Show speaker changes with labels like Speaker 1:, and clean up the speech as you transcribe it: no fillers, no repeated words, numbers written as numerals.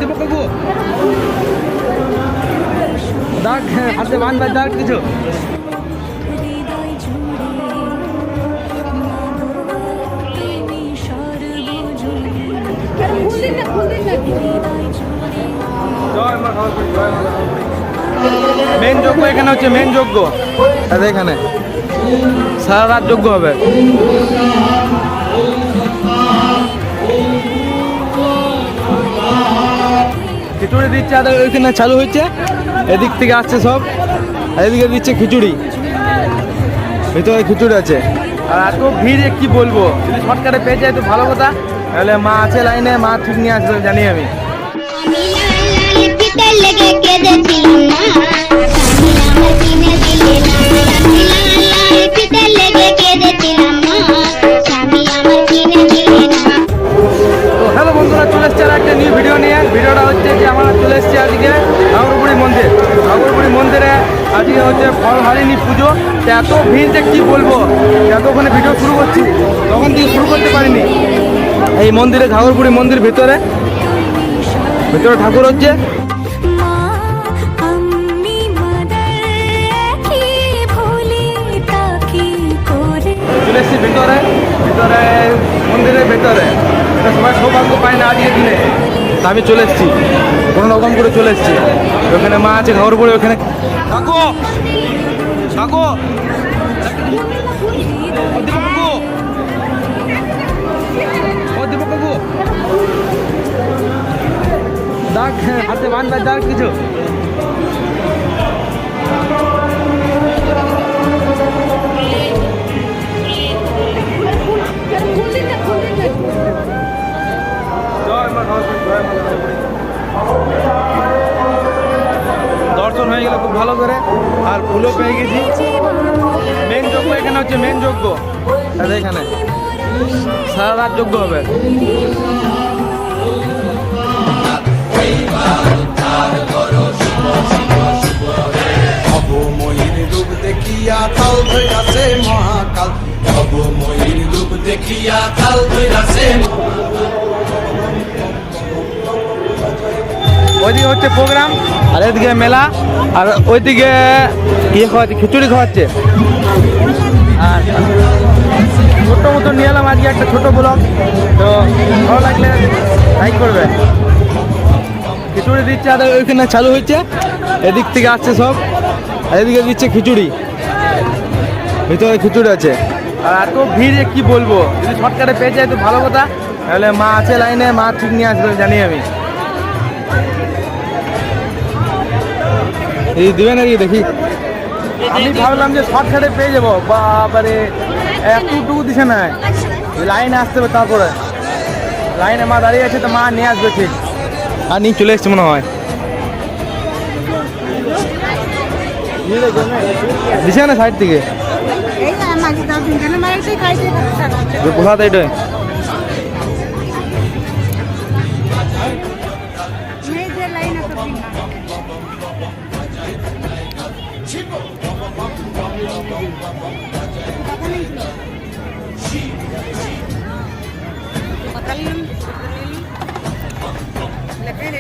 Speaker 1: দিব কাকু দাগ হাতে বাঁধবে দাগ কিছু মেন যজ্ঞ এখানে হচ্ছে মেন যজ্ঞ এখানে সারা রাত যজ্ঞ হবে খিচুড়ি দিচ্ছে আর ওইখানে চালু হচ্ছে এদিক থেকে আসছে সব এদিকে দিচ্ছে খিচুড়ি ভিতরে খিচুড়ি আছে আর এত ভিড় কি বলবো যদি শর্টকাটে পেয়ে যায় তো ভালো কথা তাহলে মা আছে লাইনে মা ঠিক নিয়ে আসবে জানি আমি হ্যালো বন্ধুরা চলে এসছে আর একটা নিউ ভিডিও নিয়ে ভিডিওটা হচ্ছে যে আমরা চলে এসেছি আজকে ঘাগরবুড়ি মন্দির ঘাগরবুড়ি মন্দিরে আজকে হচ্ছে ফলহারিণী পুজো এত ভিড় যে কী বলবো এতক্ষণে ভিডিও শুরু করছি তখন থেকে শুরু করতে পারিনি এই মন্দিরে ঘাগরবুড়ি মন্দির ভিতরে ঠাকুর হচ্ছে চলে এসেছি ভিতরে মন্দিরের ভেতরে সবাই সৌভাগ্য পায় না আজকের দিনে আমি চলে এসেছি কোনো রকম করে চলে এসেছি ওখানে মা আছে ঘাগরবুড়ি ওখানে কাকু কাকু কাকু দাগ হাতে বাঁধবে দাগ কিছু দর্শন হয়ে গেল খুব ভালো করে আর ফুলও পেয়ে গেছি মেন যজ্ঞ এখানে হচ্ছে মেন যজ্ঞ এখানে সারা রাত যজ্ঞ হবে
Speaker 2: দেখিয়া কাল ধইরাছে মহাকাল ময়ূর রূপ দেখিয়া কাল ধইরাছে
Speaker 1: ওইদিকে হচ্ছে প্রোগ্রাম আর এদিকে মেলা আর ওইদিকে ইয়ে খাওয়াচ্ছে খিচুড়ি খাওয়াচ্ছে আর ছোট্ট মতো নিয়ে এলাম আজকে একটা ছোটো ব্লগ তো ভালো লাগলে লাইক করবে খিচুড়ি দিচ্ছে আর ওইখানে চালু হচ্ছে এদিক থেকে আসছে সব আর এদিকে দিচ্ছে খিচুড়ি ভিতরে খিচুড়ি আছে আর এত ভিড় কি বলবো যদি শর্টকাটে পেয়ে যায় তো ভালো কথা তাহলে মা আছে লাইনে মা ঠিক নিয়ে আসবে জানি আমি এই দিবে নাকি দেখি আমি ভাবলাম যে শর্টকাটে পেয়ে যাবো বাবারে একটুকু দিছে না লাইনে আসতে হবে তারপরে লাইনে মা দাঁড়িয়ে আছে তো মা নিয়ে আসবে ঠিক আর নিয়ে চলে এসছে মনে হয় দিছে না সাইড থেকে কোথা এটা
Speaker 3: Bakal